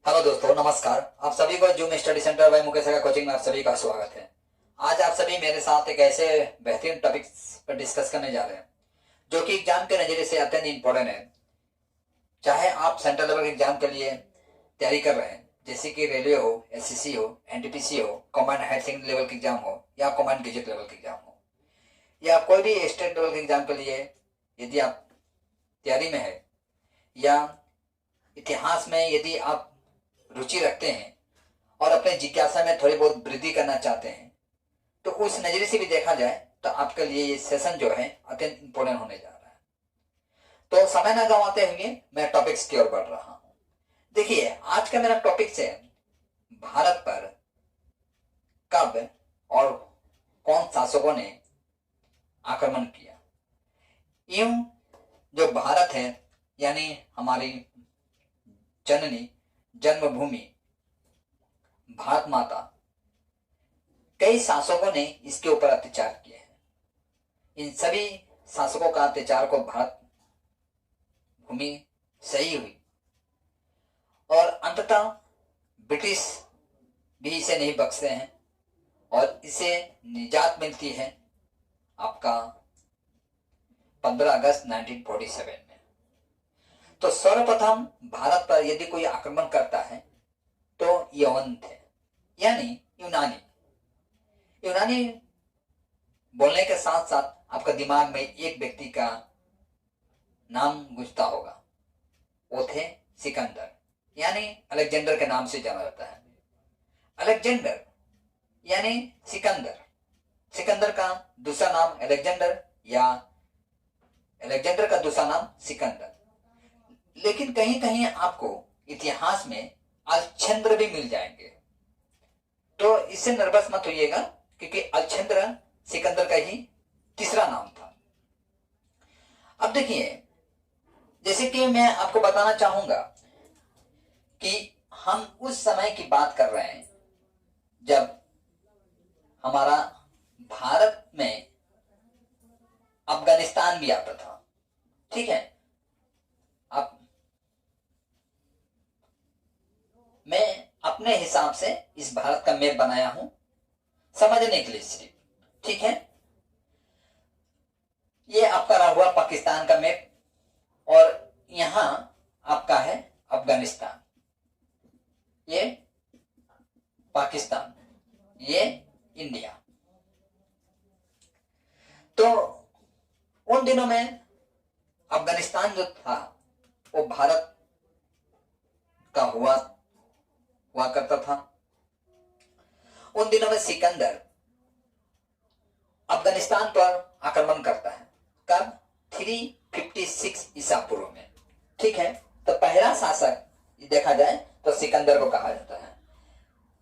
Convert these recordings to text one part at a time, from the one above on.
Hello दोस्तों, नमस्कार। आप सभी को Zoom study centre by Mukesh का कोचिंग में आप सभी का स्वागत है। आज आप सभी मेरे साथ एक ऐसे बेहतरीन टॉपिक पर डिस्कस करने जा रहे हैं जो कि एग्जाम के नजरिए से अत्यंत इंपॉर्टेंट है। चाहे आप सेंट्रल लेवल एग्जाम के लिए तैयारी कर रहे हैं, जैसे कि रेलवे हो, एसएससी हो, एनटीपीसी हो, कमांड हायर सेकेंडरी लेवल के एग्जाम हो, या कमांड गेजेट लेवल के एग्जाम हो, या कोई भी स्टेट लेवल के एग्जाम के लिए यदि आप तैयारी में है, या इतिहास में यदि आप रुचि रखते हैं और अपने जिज्ञासा में थोड़ी बहुत वृद्धि करना चाहते हैं, तो उस नजरिए से भी देखा जाए तो आपके लिए ये सेशन जो है अत्यंत इंपॉर्टेंट होने जा रहा है। तो समय न गंवाते हुए मैं टॉपिक्स की ओर बढ़ रहा हूं। देखिए, आज का मेरा टॉपिक है भारत पर कब और कौन शासकों ने आक्रमण किया। यूं जो भारत है, यानी हमारी जननी जन्मभूमि भारत माता, कई शासकों ने इसके ऊपर अत्याचार किए हैं। इन सभी शासकों का अत्याचार को भारत भूमि सही हुई और अंततः ब्रिटिश भी इसे नहीं बख्शते हैं और इसे निजात मिलती है आपका 15 अगस्त 1947 में। तो सर्वप्रथम भारत पर यदि कोई आक्रमण करता है तो यवन थे, यानी यूनानी। यूनानी बोलने के साथ साथ आपका दिमाग में एक व्यक्ति का नाम गूंजता होगा, वो थे सिकंदर, यानी अलेक्जेंडर के नाम से जाना जाता है। अलेक्जेंडर यानी सिकंदर, सिकंदर का दूसरा नाम अलेक्जेंडर या अलेक्जेंडर का दूसरा नाम सिकंदर। लेकिन कहीं कहीं आपको इतिहास में अलछंद्र भी मिल जाएंगे, तो इससे नर्वस मत होइएगा, क्योंकि अलछंद्र सिकंदर का ही तीसरा नाम था। अब देखिए, जैसे कि मैं आपको बताना चाहूंगा कि हम उस समय की बात कर रहे हैं जब हमारा भारत में अफगानिस्तान भी आता था। ठीक है, अब मैं अपने हिसाब से इस भारत का मैप बनाया हूं समझने के लिए सिर्फ। ठीक है, ये आपका रहा हुआ पाकिस्तान का मैप और यहां आपका है अफगानिस्तान, ये पाकिस्तान, ये इंडिया। तो उन दिनों में अफगानिस्तान जो था वो भारत का हुआ करता था। उन दिनों में सिकंदर अफगानिस्तान पर आक्रमण करता है। कब? 356 ईसा पूर्व में। ठीक है, तो पहला शासक देखा जाए तो सिकंदर को कहा जाता है।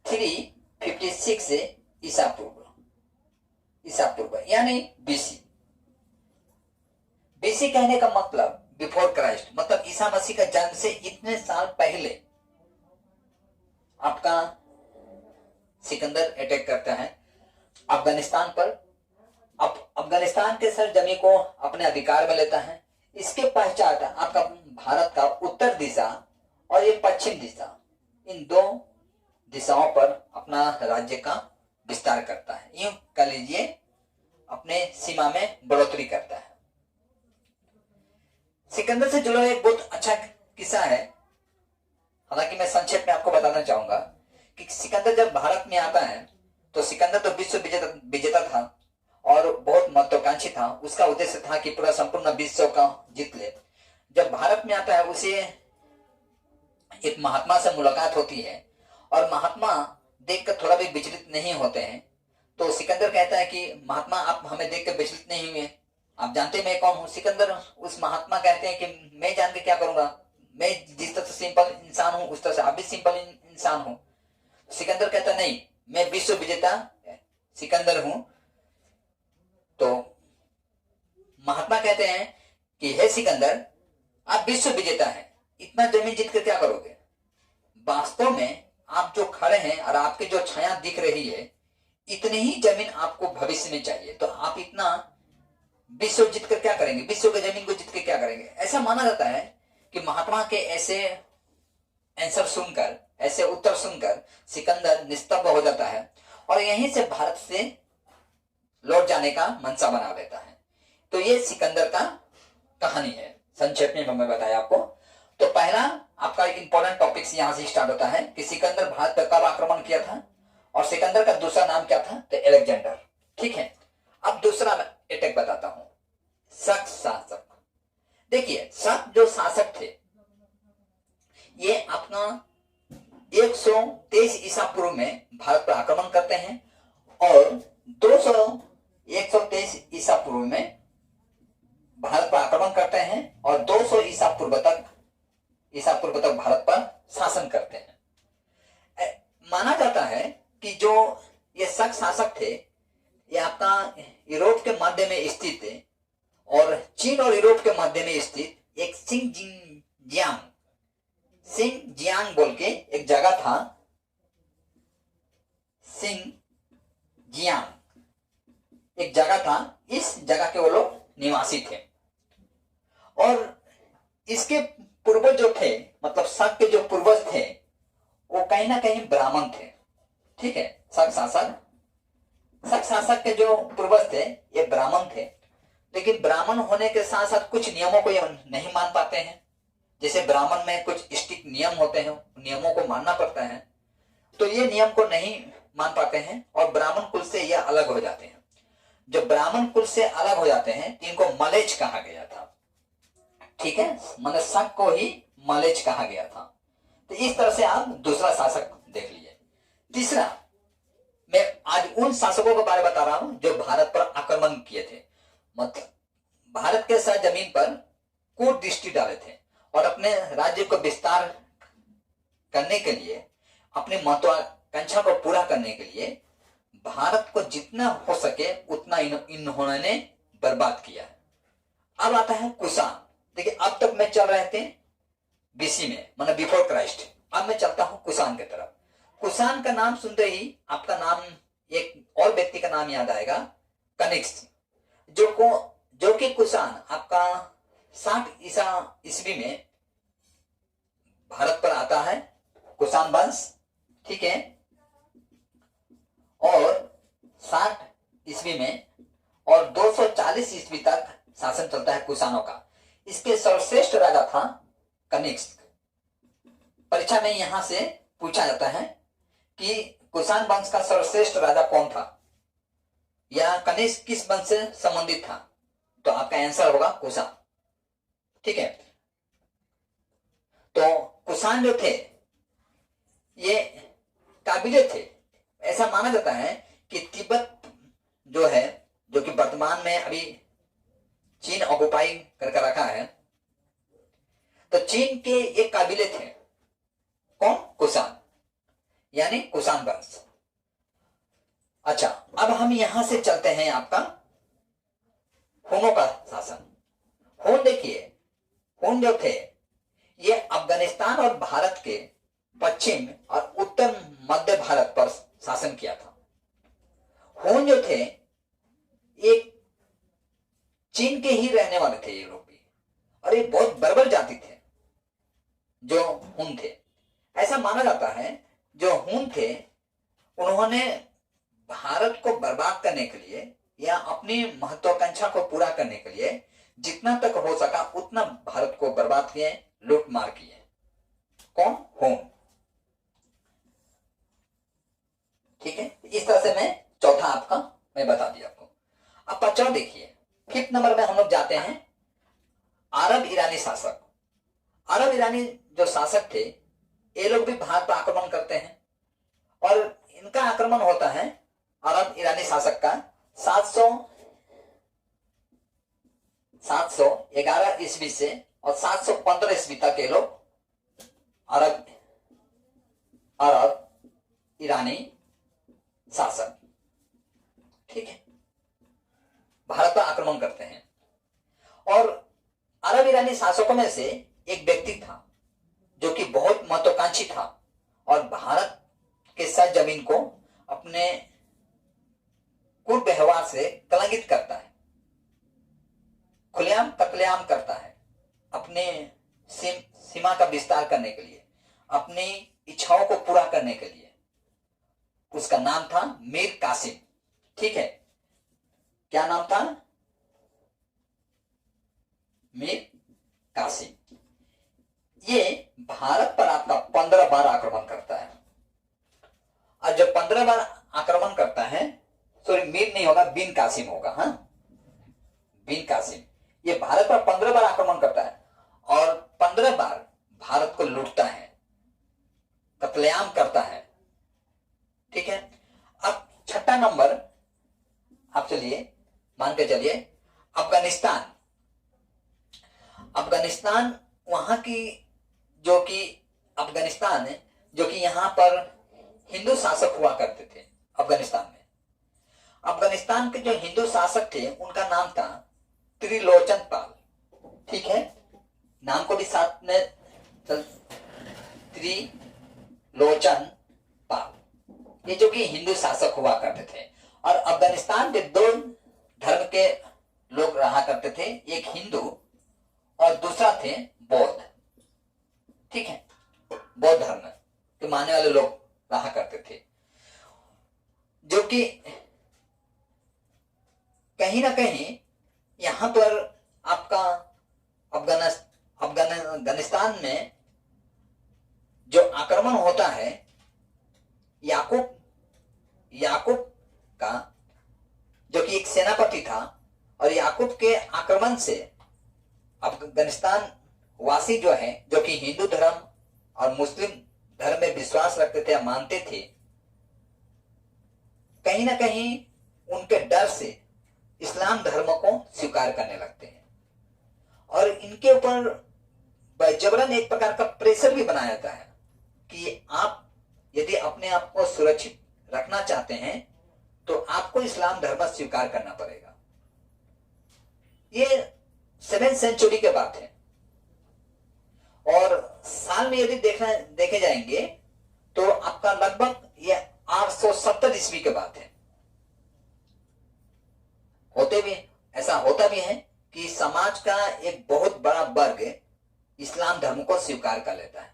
356 ईसा पूर्व यानी बीसी। बीसी कहने का मतलब बिफोर क्राइस्ट, मतलब ईसा मसीह का जन्म से इतने साल पहले आपका सिकंदर अटैक करता है अफगानिस्तान पर। अब अफगानिस्तान के सरजमी को अपने अधिकार में लेता है। इसके पश्चात आपका भारत का उत्तर दिशा और ये पश्चिम दिशा, इन दो दिशाओं पर अपना राज्य का विस्तार करता है। यूं कह लीजिए, अपने सीमा में बढ़ोतरी करता है। सिकंदर से जुड़ा एक बहुत अच्छा किस्सा है, हालांकि मैं संक्षेप में आपको बताना चाहूंगा कि सिकंदर जब भारत में आता है तो सिकंदर तो विश्व विजेता था और बहुत महत्वाकांक्षी था। उसका उद्देश्य था कि पूरा संपूर्ण विश्व का जीत ले। जब भारत में आता है, उसे एक महात्मा से मुलाकात होती है और महात्मा देखकर थोड़ा भी विचलित नहीं होते हैं। तो सिकंदर कहता है कि महात्मा, आप हमें देखकर विचलित नहीं हुए, आप जानते मैं कौन हूं? सिकंदर उस महात्मा कहते हैं कि मैं जान के क्या करूंगा, मैं जिस तरह से सिंपल इंसान हूं उस तरह से आप भी सिंपल इंसान हो। सिकंदर कहता नहीं, मैं विश्व विजेता सिकंदर हूं। तो महात्मा कहते हैं कि हे सिकंदर, आप विश्व विजेता हैं, इतना जमीन जीत कर क्या करोगे? वास्तव में आप जो खड़े हैं और आपकी जो छाया दिख रही है, इतनी ही जमीन आपको भविष्य में चाहिए। तो आप इतना विश्व जीत कर क्या करेंगे? विश्व की जमीन को जीत कर क्या करेंगे? ऐसा माना जाता है कि महात्मा के ऐसे आंसर सुनकर, ऐसे उत्तर सुनकर सिकंदर निस्तब्ध हो जाता है और यहीं से भारत से लौट जाने का मनसा बना लेता है। तो ये सिकंदर का कहानी है, संक्षेप में मैं बताया आपको। तो पहला आपका एक इंपॉर्टेंट टॉपिक यहां से स्टार्ट होता है कि सिकंदर भारत पर कब आक्रमण किया था और सिकंदर का दूसरा नाम क्या था, तो अलेक्जेंडर। ठीक है, अब दूसरा अटैक बताता हूं, शक शासक। देखिए शक जो शासक थे ये अपना 123 ईसा पूर्व में भारत पर आक्रमण करते हैं और 123 ईसा पूर्व में भारत पर आक्रमण करते हैं और 200 ईसा पूर्व तक भारत पर शासन करते हैं। माना जाता है कि जो ये शक शासक थे ये आपका यूरोप के मध्य में स्थित थे और चीन और यूरोप के मध्य में स्थित एक सिंगजियांग बोल के एक जगह था, सिंगजियांग एक जगह था, इस जगह के वो लोग निवासी थे और इसके पूर्वज जो थे, मतलब शक के जो पूर्वज थे वो कहीं ना कहीं ब्राह्मण थे। ठीक है, शक शासक के जो पूर्वज थे ये ब्राह्मण थे, लेकिन ब्राह्मण होने के साथ साथ कुछ नियमों को ये नहीं मान पाते हैं। जैसे ब्राह्मण में कुछ स्ट्रिक्ट नियम होते हैं, नियमों को मानना पड़ता है, तो ये नियम को नहीं मान पाते हैं और ब्राह्मण कुल से ये अलग हो जाते हैं। जो ब्राह्मण कुल से अलग हो जाते हैं इनको मलेच कहा गया था। ठीक है, मतलब शक को ही मलेच कहा गया था। तो इस तरह से आप दूसरा शासक देख लीजिए। तीसरा, मैं आज उन शासकों के बारे में बता रहा हूं जो भारत पर आक्रमण किए थे, मतलब भारत के साथ जमीन पर कूट दृष्टि डाले थे और अपने राज्य को विस्तार करने के लिए, अपनी महत्वाकांक्षा को पूरा करने के लिए भारत को जितना हो सके उतना इन्होंने बर्बाद किया है। अब आता है कुषाण। देखिए अब तक मैं चल रहे थे बीसी में, मतलब बिफोर क्राइस्ट। अब मैं चलता हूं कुषाण की तरफ। कुषाण का नाम सुनते ही आपका नाम, एक और व्यक्ति का नाम याद आएगा, कनिष्क, जो कि कुषाण आपका 60 ईसा ईस्वी में भारत पर आता है, कुषाण वंश। ठीक है, और 60 ईस्वी में और 240 ईस्वी तक शासन चलता है कुषाणों का। इसके सर्वश्रेष्ठ राजा था कनिष्क। परीक्षा में यहां से पूछा जाता है कि कुषाण वंश का सर्वश्रेष्ठ राजा कौन था या कनिष्क किस वंश से संबंधित था, तो आपका आंसर होगा कुषाण। ठीक है, तो कुषाण जो थे ये काबिले थे। ऐसा माना जाता है कि तिब्बत जो है, जो कि वर्तमान में अभी चीन ऑक्युपाई करके रखा है, तो चीन के एक काबिले थे, कौन, कुषाण, यानी कुषाण वंश। अच्छा, अब हम यहां से चलते हैं आपका हुनों का शासन। हुन देखिए, हुन जो थे ये अफगानिस्तान और भारत के पश्चिम और उत्तर मध्य भारत पर शासन किया था। हुन जो थे एक चीन के ही रहने वाले थे ये लोग भी, और ये बहुत बर्बर जाति थे जो हुन थे। ऐसा माना जाता है जो हुन थे उन्होंने भारत को बर्बाद करने के लिए या अपनी महत्वाकांक्षा को पूरा करने के लिए जितना तक हो सका उतना भारत को बर्बाद किए, लूट मार किए। कौन, हुन। ठीक है, इस तरह से मैं चौथा आपका मैं बता दिया आपको। अब पांचवा देखिए, 5th नंबर में हम लोग जाते हैं अरब ईरानी शासक। अरब ईरानी जो शासक थे ये लोग भी भारत पर आक्रमण करते हैं और इनका आक्रमण होता है अरब ईरानी शासक का 711 ईस्वी से और 715 ईस्वी तक ये लोग अरब ईरानी शासक, ठीक है, भारत पर आक्रमण करते हैं। और अरब ईरानी शासकों में से एक व्यक्ति था जो कि बहुत महत्वाकांक्षी था और भारत के साथ जमीन को अपने कुव्यवहार से कलंकित करता है, खुलेआम कत्लेआम करता है अपने सीमा का विस्तार करने के लिए। अपनी इच्छाओं को पूरा करने के लिए। उसका नाम था मीर कासिम। ठीक है, क्या नाम था? मीर कासिम। ये भारत पर आपका 15 बार आक्रमण करता है। और जब 15 बार आक्रमण करता है, सॉरी मीर नहीं होगा, बिन कासिम होगा। हाँ, बिन कासिम। ये भारत पर 15 बार आक्रमण करता है और 15 बार भारत को लूटता है, कत्लेआम करता है। ठीक है, अब छठा नंबर आप चलिए मान के चलिए अफगानिस्तान। अफगानिस्तान वहां की, जो कि अफगानिस्तान है, जो कि यहां पर हिंदू शासक हुआ करते थे। अफगानिस्तान में, अफगानिस्तान के जो हिंदू शासक थे उनका नाम था त्रिलोचन पाल। ठीक है, नाम को भी साथ में त्रिलोचन पाल। ये जो कि हिंदू शासक हुआ करते थे और अफगानिस्तान के दो धर्म के लोग रहा करते थे, एक हिंदू और दूसरा थे बौद्ध। ठीक है, बौद्ध धर्म के मानने वाले लोग रहा करते थे, जो कि कहीं ना कहीं यहां पर आपका अफगानिस्तान में जो आक्रमण होता है, याकूब का, जो कि एक सेनापति था, और याकूब के आक्रमण से अफगानिस्तान वासी जो है, जो कि हिंदू धर्म और मुस्लिम धर्म में विश्वास रखते थे या मानते थे, कहीं ना कहीं उनके डर से इस्लाम धर्म को स्वीकार करने लगते हैं और इनके ऊपर जबरन एक प्रकार का प्रेशर भी बनाया जाता है कि आप यदि अपने आप को सुरक्षित रखना चाहते हैं तो आपको इस्लाम धर्म स्वीकार करना पड़ेगा। ये 7th सेंचुरी के बात है और साल में यदि देखे जाएंगे तो आपका लगभग ये 870 ईस्वी के बात है। ऐसा होता भी है कि समाज का एक बहुत बड़ा वर्ग इस्लाम धर्म को स्वीकार कर लेता है।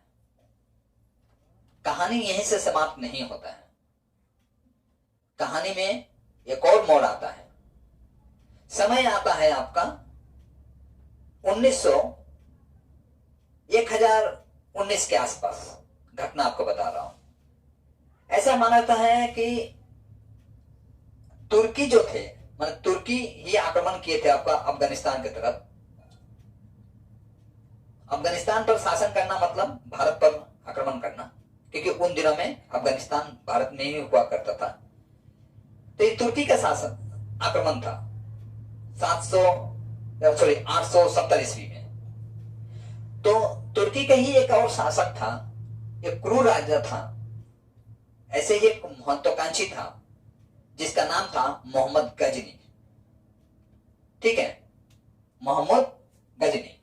कहानी यहीं से समाप्त नहीं होता है, कहानी में एक और मोड़ आता है। समय आता है आपका 1019 के आसपास, घटना आपको बता रहा हूं। ऐसा माना जाता है कि तुर्की जो थे, मतलब तुर्की ही आक्रमण किए थे आपका अफगानिस्तान की तरफ। अफगानिस्तान पर शासन करना मतलब भारत पर आक्रमण करना, क्योंकि उन दिनों में अफगानिस्तान भारत में ही हुआ करता था। तो ये तुर्की का शासन आक्रमण था 870 ईस्वी में। तो तुर्की का ही एक और शासक था, एक क्रूर राजा था, ऐसे ही एक महत्वाकांक्षी था जिसका नाम था मोहम्मद गजनी। ठीक है, मोहम्मद गजनी।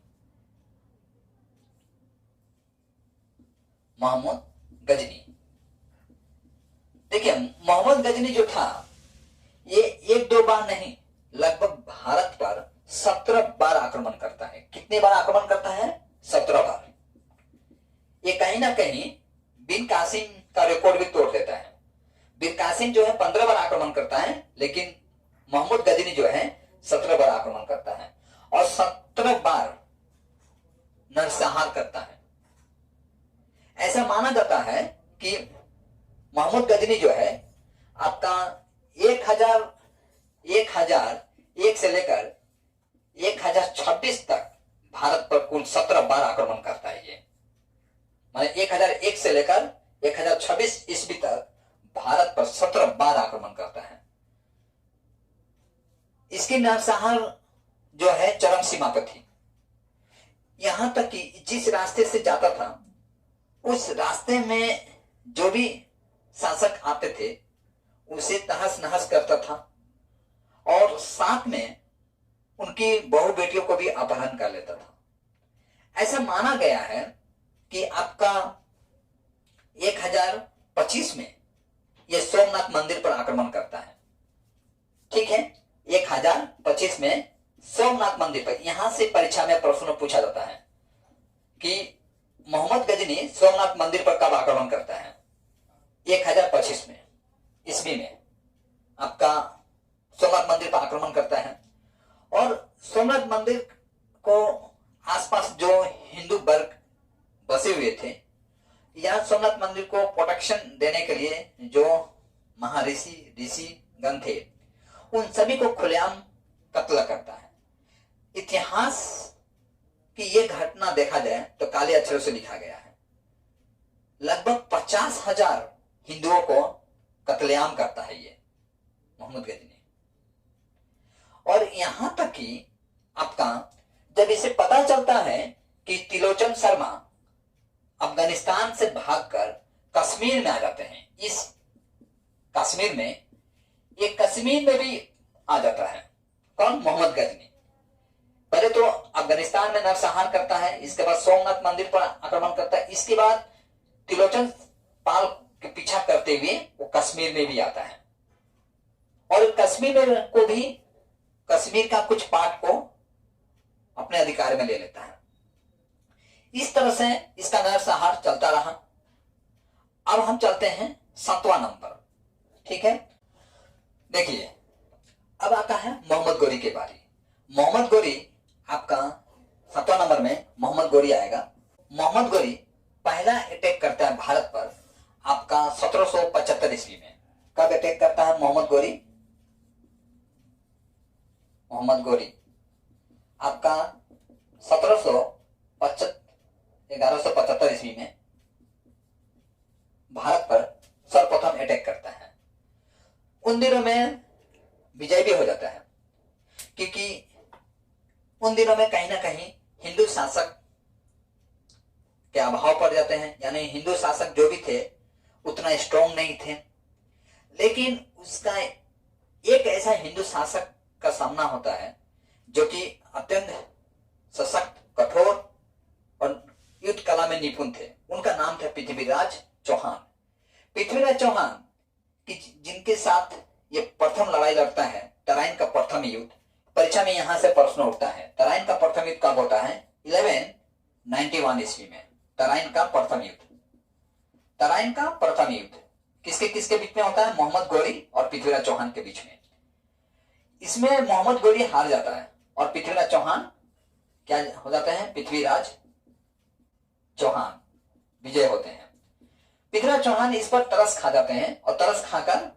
देखिए, मोहम्मद गजनी जो था ये एक दो बार नहीं, लगभग भारत पर 17 बार आक्रमण करता है। कितने बार आक्रमण करता है? 17 बार। ये कहीं ना कहीं बिन कासिम का रिकॉर्ड भी तोड़ देता है। बिन कासिम जो है 15 बार आक्रमण करता है, लेकिन मोहम्मद गजनी जो है 17 बार आक्रमण करता है और 17 बार नरसंहार करता है। ऐसा माना जाता है कि मोहम्मद गजनी जो है आपका 1001 से लेकर 1026 तक भारत पर कुल 17 बार आक्रमण करता है। ये माने 1001 से लेकर 1026 ईस्वी तक भारत पर 17 बार आक्रमण करता है। इसकी नरसंहार जो है चरम सीमा पर थी, यहां तक कि जिस रास्ते से जाता था उस रास्ते में जो भी शासक आते थे उसे तहस नहस करता था और साथ में उनकी बहु बेटियों को भी अपहरण कर लेता था। ऐसा माना गया है कि आपका 1025 में यह सोमनाथ मंदिर पर आक्रमण करता है। ठीक है, 1025 में सोमनाथ मंदिर पर। यहां से परीक्षा में प्रश्न पूछा जाता है कि मोहम्मद गजनी सोमनाथ मंदिर पर कब आक्रमण करता है? 1025 में, ईस्वी में आपका सोमनाथ मंदिर पर आक्रमण करता है। और सोमनाथ मंदिर को आसपास जो हिंदू वर्ग बसे हुए थे, या सोमनाथ मंदिर को प्रोटेक्शन देने के लिए जो महर्षि ऋषि गण थे, उन सभी को खुलेआम कत्ल करता है। इतिहास की ये घटना देखा जाए तो काले अक्षरों से लिखा गया है। लगभग 50,000 हिंदुओं को कत्लेआम करता है ये मोहम्मद गजनी। और यहां तक कि आपका जब इसे पता चलता है कि त्रिलोचन शर्मा अफगानिस्तान से भागकर कश्मीर में आ जाते हैं, इस कश्मीर में, ये कश्मीर में भी आ जाता है कौन? मोहम्मद गजनी। पहले तो अफगानिस्तान में नरसंहार करता है, इसके बाद सोमनाथ मंदिर पर आक्रमण करता है, इसके बाद त्रिलोचन पाल के पीछा करते हुए वो कश्मीर में भी आता है। और कश्मीर में को भी, कश्मीर का कुछ पार्ट को अपने अधिकार में ले लेता है। इस तरह से इसका नरसंहार चलता रहा। अब हम चलते हैं 7वां नंबर, ठीक है। देखिए, अब आता है मोहम्मद गोरी के बारे। मोहम्मद गोरी आपका 7वां नंबर में मोहम्मद गोरी आएगा। मोहम्मद गोरी पहला अटैक करता है भारत पर आपका 1775 ईस्वी में। कब अटैक करता है मोहम्मद गोरी? मोहम्मद गोरी आपका 1175 ईस्वी में भारत पर सर्वप्रथम अटैक करता है। उन दिनों में विजय भी हो जाता है, क्योंकि उन दिनों में कहीं ना कहीं हिंदू शासक के अभाव पड़ जाते हैं, यानी हिंदू शासक जो भी थे उतना स्ट्रॉन्ग नहीं थे। लेकिन उसका एक ऐसा हिंदू शासक का सामना होता है जो कि अत्यंत सशक्त, कठोर और युद्ध कला में निपुण थे। उनका नाम था पृथ्वीराज चौहान। पृथ्वीराज चौहान कि जिनके साथ ये प्रथम लड़ाई लड़ता है, तराइन का प्रथम युद्ध। परीक्षा में यहां से प्रश्न उठता है, तराइन का प्रथम युद्ध कब होता है? 1191 ईस्वी में तराइन का प्रथम युद्ध। तराइन का प्रथम युद्ध किसके किसके बीच में होता है? मोहम्मद गोरी और पृथ्वीराज चौहान के बीच में। इसमें मोहम्मद गोरी हार जाता है और पृथ्वीराज चौहान क्या हो जाते हैं? पृथ्वीराज चौहान विजय होते हैं। पृथ्वीराज चौहान इस पर तरस खा जाते हैं और तरस खाकर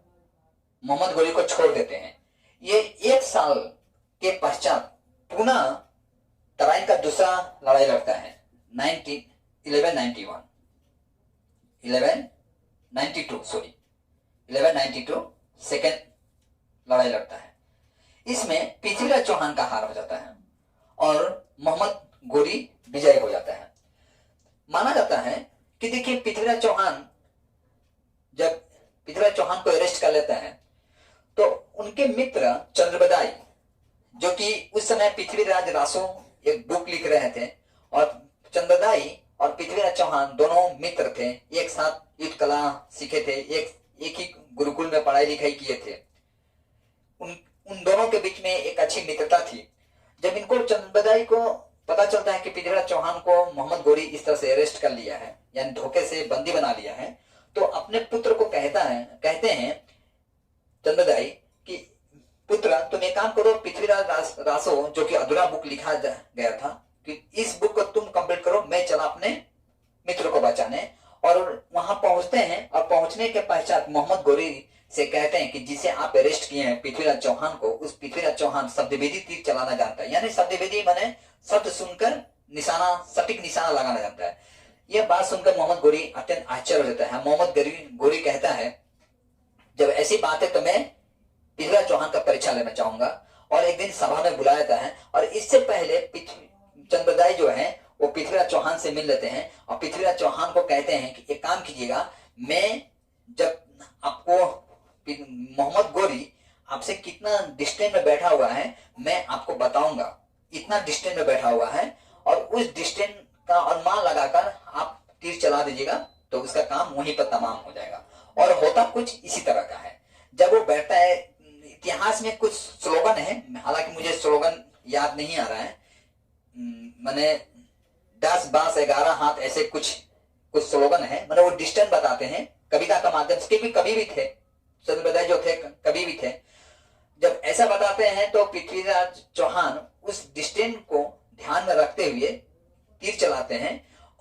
मोहम्मद गोरी को छोड़ देते हैं। ये 1 साल के पश्चात पुनः तराइन का दूसरा लड़ाई लड़ता है 1192 सेकेंड लड़ाई लड़ता है। इसमें पृथ्वीराज चौहान का हार हो जाता है और मोहम्मद गोरी विजय हो जाता है। माना जाता है कि देखिए, पृथ्वीराज चौहान जब पृथ्वीराज चौहान को अरेस्ट कर लेता है तो उनके मित्र चंद्रबदाई, जो कि उस समय पृथ्वीराज रासो एक बुक लिख रहे थे, और चंद्रबदाई और पृथ्वीराज चौहान दोनों मित्र थे, एक साथ युद्ध कला सीखे थे, एक ही गुरुकुल में पढ़ाई लिखाई किए थे। उन दोनों के बीच में एक अच्छी मित्रता थी। जब इनको चंद्रबदाई को पता चलता है कि पृथ्वीराज चौहान को मोहम्मद गोरी इस तरह से अरेस्ट कर लिया है, यानी धोखे से बंदी बना लिया है, तो अपने पुत्र को कहते हैं चंद्रबदाई कि पुत्र, तुम एक काम करो, पृथ्वीराज रासो जो कि अधूरा बुक लिखा गया था, कि इस बुक को तुम कंप्लीट करो, मैं चला अपने मित्र को बचाने। और वहां पहुंचते हैं और पहुंचने के पश्चात मोहम्मद गोरी से कहते हैं कि जिसे आप अरेस्ट किए हैं पृथ्वीराज चौहान को, उस पृथ्वीराज चौहान शब्दभेदी तीर चलाना जानता है, यानी शब्दभेदी माने शब्द सुनकर निशाना, सटीक निशाना लगाना जानता है। यह बात सुनकर मोहम्मद गोरी अत्यंत आश्चर्य हो जाता है। मोहम्मद गोरी कहता है, जब ऐसी बात है तो मैं पृथ्वीराज चौहान का परीक्षा लेना चाहूंगा, और एक दिन सभा में बुलाया जाता है। और इससे पहले चंद्रबदाई जो है वो पृथ्वीराज चौहान से मिल लेते हैं और पृथ्वीराज चौहान को कहते हैं कि एक काम कीजिएगा, मैं जब आपको, मोहम्मद गोरी आपसे कितना डिस्टेंस में बैठा हुआ है मैं आपको बताऊंगा, इतना डिस्टेंस में बैठा हुआ है, और उस डिस्टेंस का अनुमान लगाकर आप तीर चला दीजिएगा तो उसका काम वहीं पर तमाम हो जाएगा। और होता कुछ इसी तरह का है। जब वो बैठता है, इतिहास में कुछ स्लोगन है, हालांकि मुझे स्लोगन याद नहीं आ रहा है, मैंने 10 12 11 हाथ, ऐसे कुछ कुछ स्लोगन है, मतलब वो डिस्टेंस बताते हैं कविता का माध्यम से, भी कवि भी थे चंद्रप्रदाय जो थे, कवि भी थे। जब ऐसा बताते हैं तो पृथ्वीराज चौहान उस डिस्टेंस को ध्यान में रखते हुए तीर चलाते हैं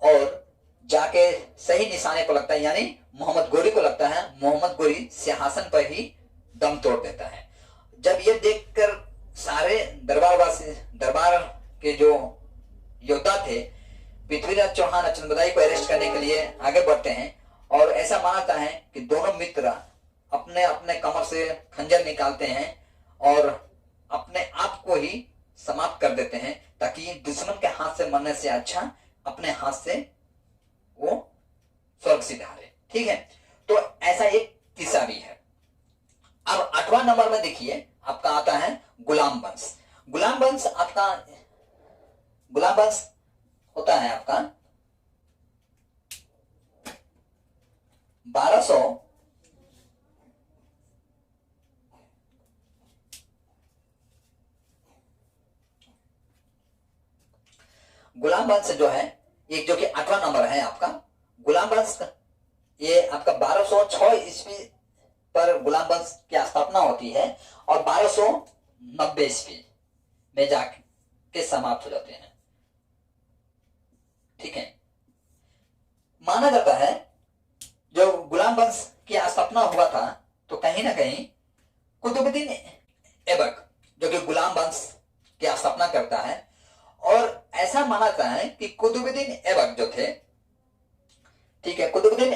और जाके सही निशाने को लगता है, यानी मोहम्मद गोरी को लगता है। मोहम्मद गोरी सिंहासन पर ही दम तोड़ देता है। जब ये देखकर सारे दरबार के जो योद्धा थे, पृथ्वीराज चौहान अचनबदाई को अरेस्ट करने के लिए आगे बढ़ते हैं और ऐसा मानता है कि दोनों मित्र अपने अपने कमर से खंजर निकालते हैं और अपने आप को ही समाप्त कर देते हैं, ताकि दुश्मन के हाथ से मरने से अच्छा अपने हाथ से वो स्वर्ग सिधारे। ठीक है, तो ऐसा एक किस्सा भी है। अब 8वां नंबर में देखिए आपका आता है गुलाम वंश। गुलाम वंश होता है आपका 1200 गुलाम वंश जो है, एक जो कि 8वां नंबर है आपका गुलाम वंश, ये आपका 1206 ईस्वी पर गुलाम वंश की स्थापना होती है और 1290 ईस्वी में जाके समाप्त हो जाते हैं। ठीक है, माना जाता है जो गुलाम वंश की स्थापना हुआ था तो कहीं ना कहीं कुतुबुद्दीन ऐबक जो कि गुलाम वंश की स्थापना करता है, और ऐसा माना जाता है कि कुतुबुद्दीन ऐबक जो थे, ठीक है, कुतुबुद्दीन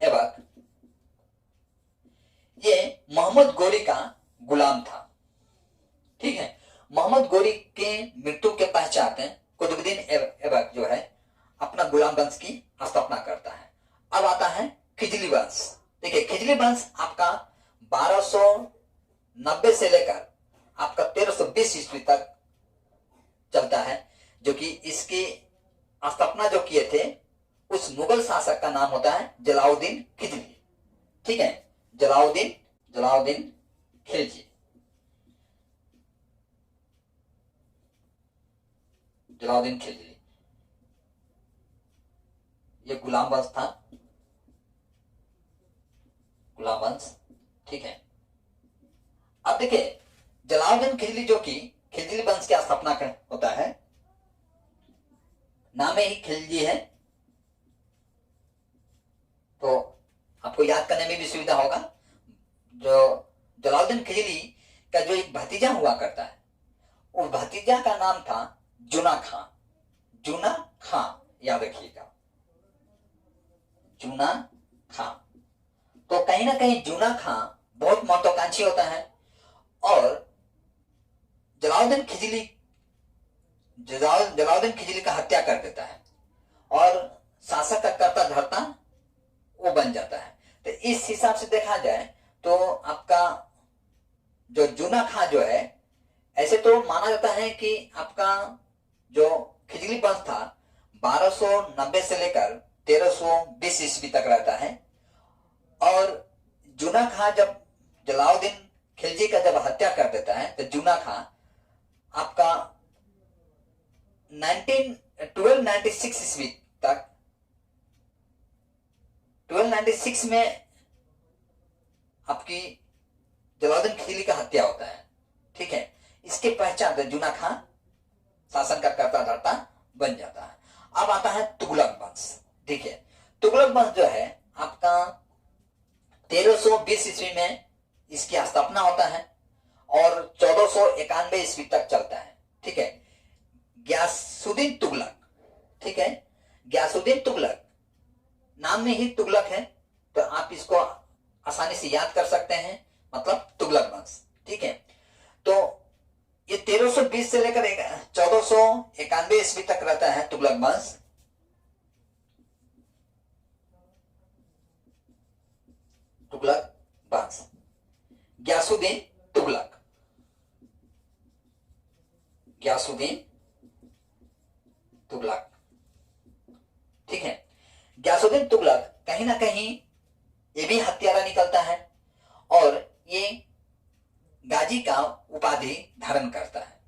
ऐबक ये मोहम्मद गोरी का गुलाम था। ठीक है, मोहम्मद गोरी के मृत्यु के पश्चात कुतुबुद्दीन ऐबक जो है अपना गुलाम वंश की स्थापना करता है। अब आता है खिजली वंश। देखिए, खिजली वंश आपका 1290 से लेकर आपका 1320 ईस्वी तक चलता है, जो कि इसकी स्थापना जो किए थे उस मुगल शासक का नाम होता है जलाउद्दीन खिलजी। ठीक है, जलाउद्दीन खिलजी। ये गुलाम वंश था, गुलाम वंश। ठीक है, अब देखिए जलाउद्दीन खिलजी जो कि खिलजी वंश की स्थापना होता है, नाम ही खिलजी है तो आपको याद करने में भी सुविधा होगा। जो जलाउद्दीन खिलजी का जो एक भतीजा हुआ करता है, उस भतीजा का नाम था जूना खां, याद रखिएगा, जूना खां। तो कहीं ना कहीं जूना खां बहुत महत्वाकांक्षी होता है और जलाउद्दीन खिलजी का हत्या कर देता है और शासक का कर्ता धर्ता वो बन जाता है। तो इस हिसाब से देखा जाए तो आपका जो जूना खां जो है, ऐसे तो माना जाता है कि आपका जो खिजली वंश था 1290 से लेकर 1320 ईस्वी तक रहता है, और जूना खां जब जलाउद्दीन खिलजी का जब हत्या कर देता है तो जूना खां आपका 1296 ईस्वी तक, 1296 में आपकी जलाउद्दीन खिलजी का हत्या होता है। ठीक है, इसके पहचान जूना खां शासन का कर्ता धर्ता बन जाता है। अब आता है तुगलक वंश। ठीक है, तुगलक वंश जो है आपका 1320 ईस्वी में इसकी स्थापना होता है और 1491 ईस्वी तक चलता है। ठीक है, गयासुद्दीन तुगलक, ठीक है, गयासुद्दीन तुगलक, नाम में ही तुगलक है तो आप इसको आसानी से याद कर सकते हैं, मतलब तुगलक वंश। ठीक है, तो ये 1320 से लेकर 1491 ईस्वी तक रहता है तुगलक वंश। तुगलक वंश, गयासुद्दीन तुगलक, ठीक है, गयासुद्दीन तुगलक कहीं ना कहीं ये भी हत्यारा निकलता है और ये गाजी का उपाधि धारण करता है।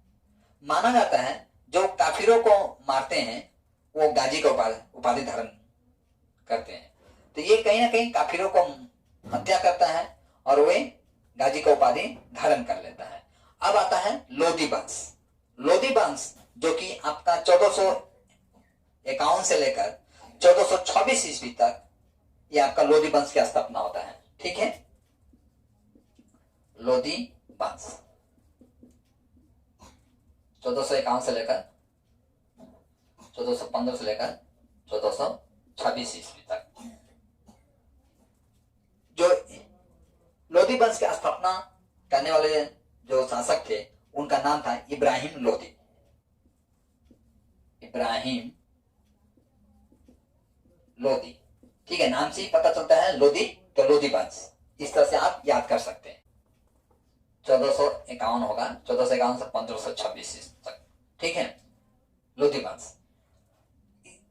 माना जाता है जो काफिरों को मारते हैं वो गाजी का उपाधि धारण करते हैं। तो ये कहीं ना कहीं काफिरों को हत्या करता है और वे गाजी का उपाधि धारण कर लेता है। अब आता है लोदी वंश। लोदी वंश जो कि आपका 1451 से लेकर 1426 ईस्वी तक ये आपका लोदी वंश की स्थापना होता है। ठीक है, लोदी वंश 1451 से लेकर 1415 से लेकर 1426 ईस्वी तक जो लोदी वंश की स्थापना करने वाले जो शासक थे उनका नाम था इब्राहिम लोदी। इब्राहिम लोदी, ठीक है, नाम से ही पता चलता है लोदी, तो लोदी वंश इस तरह से आप याद कर सकते हैं। 1451 होगा, 1451 से 1526 तक। ठीक है, लोदी वंश।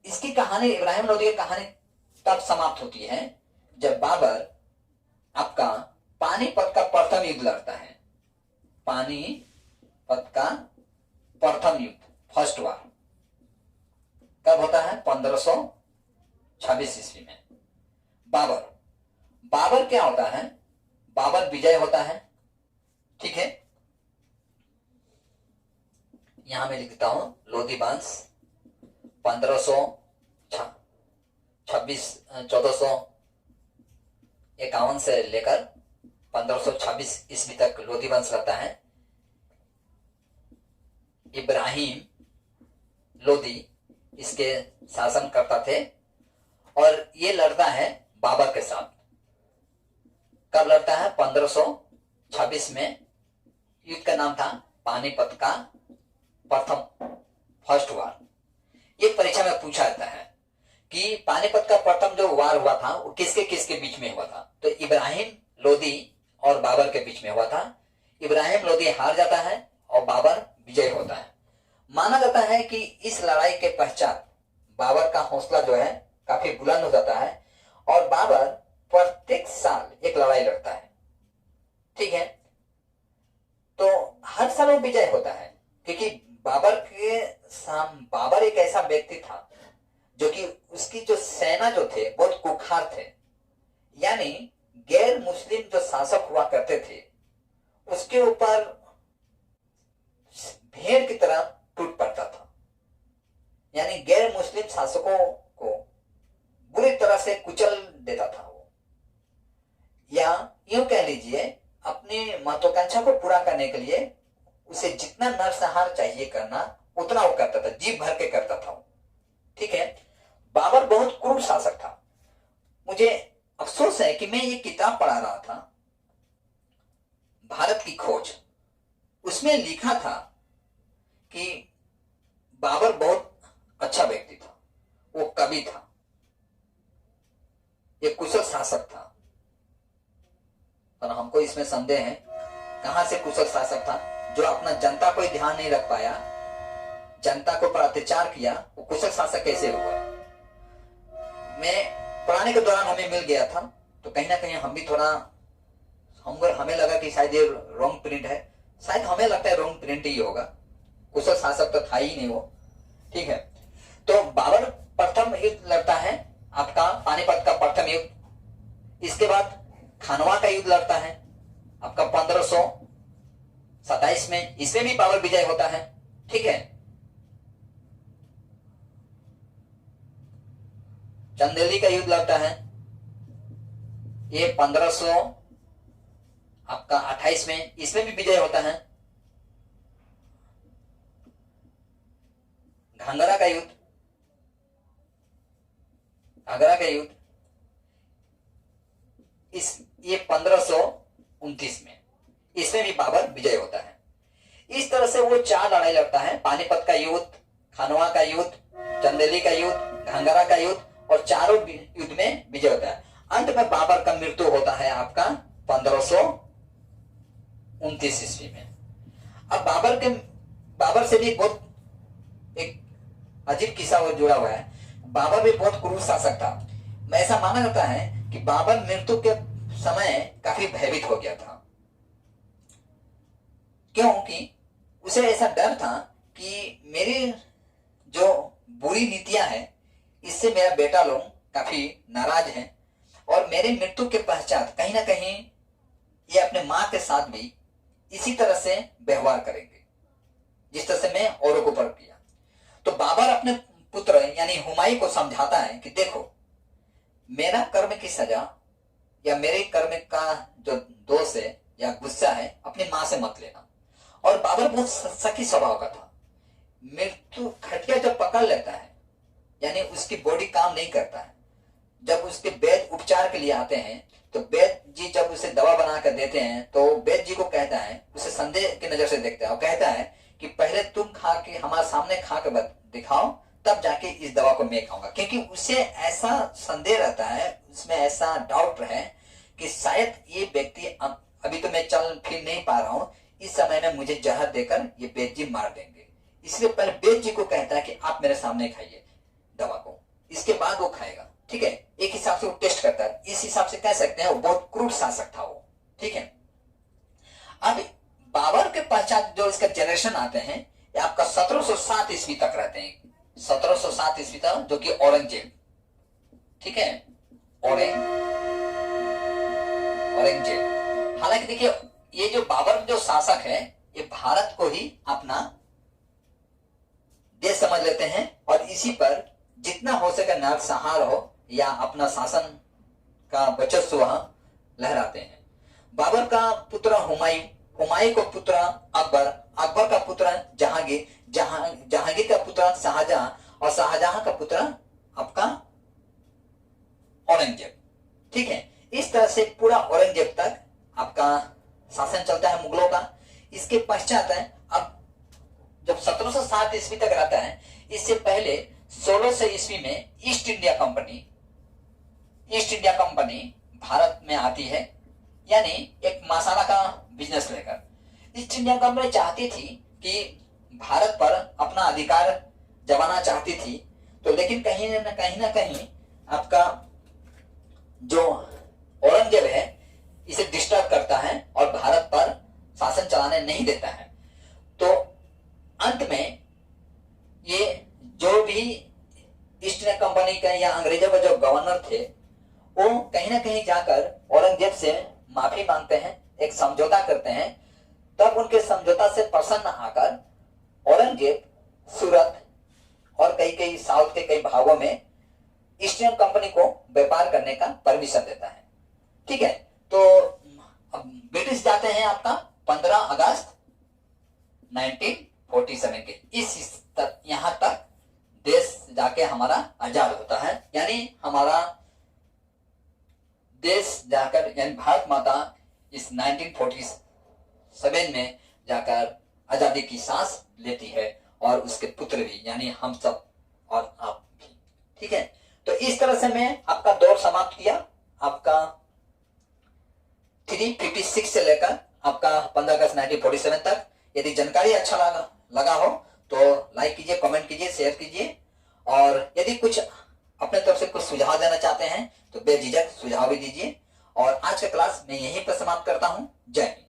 इसकी कहानी, इब्राहिम लोदी की कहानी तब समाप्त होती है जब बाबर आपका पानीपत का प्रथम युद्ध लड़ता है। पानीपत का प्रथम युद्ध, फर्स्ट वार कब होता है? 1526 ईस्वी में। बाबर क्या होता है? बाबर विजय होता है। ठीक है, यहां मैं लिखता हूं लोदी वंश 1451 से लेकर 1526 ईस्वी तक लोदी वंश रहता है। इब्राहिम लोदी इसके शासन करता थे और ये लड़ता है बाबर के साथ। कब लड़ता है? 1526 में। युद्ध का नाम था पानीपत का प्रथम, फर्स्ट वार। ये परीक्षा में पूछा जाता है कि पानीपत का प्रथम जो वार हुआ था वो किसके बीच में हुआ था? तो इब्राहिम लोदी और बाबर के बीच में हुआ था। इब्राहिम लोदी हार जाता है और बाबर विजय होता है। माना जाता है कि इस लड़ाई के पश्चात बाबर का हौसला जो है काफी बुलंद हो जाता है और बाबर प्रत्येक साल एक लड़ाई लड़ता है। ठीक है, तो हर साल वो विजय होता है क्योंकि बाबर एक ऐसा व्यक्ति था जो कि उसकी जो सेना जो थे बहुत कुख्यात थे, यानी गैर मुस्लिम जो शासक हुआ करते थे उसके ऊपर भेड़ की तरह टूट पड़ता था। यानी गैर मुस्लिम शासकों को बुरी तरह से कुचल देता था वो, या यूं कह लीजिए अपनी महत्वाकांक्षा को पूरा करने के लिए उसे जितना नरसंहार चाहिए करना उतना वो करता था, जी भर के करता था वो। ठीक है, बाबर बहुत क्रूर शासक था। मुझे अफसोस है कि मैं ये किताब पढ़ा रहा था, भारत की खोज, उसमें लिखा था कि बाबर बहुत अच्छा व्यक्ति था, वो कवि था, एक कुशल शासक था। और हमको इसमें संदेह है कहां से कुशल शासक था जो अपना जनता को ध्यान नहीं रख पाया, जनता को पर अत्याचार किया, वो कुशल शासक कैसे हुआ? मैं पढ़ाने के दौरान हमें मिल गया था, तो कहीं ना कहीं हम भी थोड़ा हमें लगा कि शायद ये रॉन्ग प्रिंट है। शायद हमें लगता है रॉन्ग प्रिंट ही होगा, कुशल शासक तो था ही नहीं वो। ठीक है, तो बाबर प्रथम युद्ध लड़ता है आपका पानीपत का प्रथम युद्ध। इसके बाद खानवा का युद्ध लड़ता है आपका 1527 में, इसमें भी बाबर विजय होता है। ठीक है, चंदेली का युद्ध लड़ता है, ये 1528 में, इसमें भी विजय होता है। घाघरा का युद्ध ये 1529 में, इसमें भी बाबर विजय होता है। इस तरह से वो 4 लड़ाई लड़ता है, पानीपत का युद्ध, खानवा का युद्ध, चंदेली का युद्ध, घाघरा का युद्ध, और चारों युद्ध में विजय होता है। अंत में बाबर का मृत्यु होता है आपका 1529 ईस्वी में। अब बाबर से भी बहुत एक अजीब किस्सा वो जुड़ा हुआ है। बाबर भी बहुत क्रूर शासक था। ऐसा माना जाता है कि बाबर मृत्यु के समय काफी भयभीत हो गया था, क्योंकि उसे ऐसा डर था कि मेरी जो बुरी नीतियां हैं इससे मेरा बेटा लोग काफी नाराज हैं और मेरे मृत्यु के पश्चात कहीं ना कहीं ये अपने माँ के साथ भी इसी तरह से व्यवहार करेंगे जिस तरह से मैं औरों को पर किया। तो बाबर अपने पुत्र यानी हुमायूं को समझाता है कि देखो, मेरा कर्म की सजा या मेरे कर्म का जो दोष है या गुस्सा है अपनी माँ से मत लेना। और बाबर बहुत सखी स्वभाव का था। मृत्यु खटिया जब पकड़ लेता है यानी उसकी बॉडी काम नहीं करता है, जब उसके वैद्य उपचार के लिए आते हैं तो वैद्य जी जब उसे दवा बना कर देते हैं तो वैद्य जी को कहता है, उसे संदेह की नजर से देखता है और कहता है कि पहले तुम खा के हमारे सामने खा के दिखाओ, तब जाके इस दवा को मैं खाऊंगा। क्योंकि उसे ऐसा संदेह रहता है, उसमें ऐसा डाउट है कि शायद ये व्यक्ति अभी तो मैं चल फिर नहीं पा रहा हूँ, इस समय में मुझे जहर देकर ये वैद्य जी मार देंगे। इसलिए पहले वैद्य जी को कहता है कि आप मेरे सामने खाइए दवा को, इसके बाद वो खाएगा। ठीक है, एक हिसाब से वो टेस्ट करता है। इस हिसाब से कह सकते हैं वो बहुत क्रूर शासक था वो। ठीक है, अब बाबर के पश्चात जो इसका जनरेशन आते हैं ये आपका 1707 ईस्वी तक रहते हैं। 1707 ईस्वी तक, जो कि औरंगजेब। ठीक है, औरंगजेब। हालांकि देखिए ये जो बाबर जो शासक है ये भारत को ही अपना देश समझ लेते हैं और इसी पर जितना हो सके नरसंहार हो या अपना शासन का वर्चस्व लहराते हैं। बाबर का पुत्र हुमायूं, हुमायूं का पुत्र अकबर, अकबर का पुत्र जहांगीर, जहांगीर का पुत्र शाहजहां और शाहजहां का पुत्र आपका औरंगजेब। ठीक है, इस तरह से पूरा औरंगजेब तक आपका शासन चलता है मुगलों का। इसके पश्चात है अब जब 1707 ईस्वी तक रहता है, इससे पहले 1600 ईस्वी में ईस्ट इंडिया कंपनी भारत में आती है, यानी एक मसाला का बिजनेस लेकर। ईस्ट इंडिया कंपनी चाहती थी कि भारत पर अपना अधिकार जमाना चाहती थी, तो लेकिन कहीं ना कहीं आपका जो औरंगजेब है इसे डिस्टर्ब करता है और भारत पर शासन चलाने नहीं देता है। तो अंत में ये जो भी ईस्ट इंडिया कंपनी का या अंग्रेजों का जो गवर्नर थे वो कहीं ना कहीं जाकर औरंगजेब से माफी मांगते हैं, एक समझौता करते हैं। तब उनके समझौता से प्रसन्न आकर औरंगजेब सूरत और कई साउथ के कई भागों में ईस्ट इंडिया कंपनी को व्यापार करने का परमिशन देता है। ठीक है, तो अब ब्रिटिश जाते हैं आपका 15 अगस्त 1947 के इस तक, यहां तक देश जाके हमारा आजाद होता है। यानी हमारा देश जाकर यानी भारत माता इस 1947 में जाकर आजादी की सांस लेती है और उसके पुत्र भी, यानी हम सब और आप भी। ठीक है, तो इस तरह से मैं आपका दौर समाप्त किया, आपका 356 से लेकर आपका 15 अगस्त 1947 तक। यदि जानकारी अच्छा लगा हो तो लाइक कीजिए, कमेंट कीजिए, शेयर कीजिए और यदि कुछ अपने तरफ से कुछ सुझाव देना चाहते हैं तो बेझिझक सुझाव भी दीजिए। और आज का क्लास मैं यहीं पर समाप्त करता हूं। जय हिंद।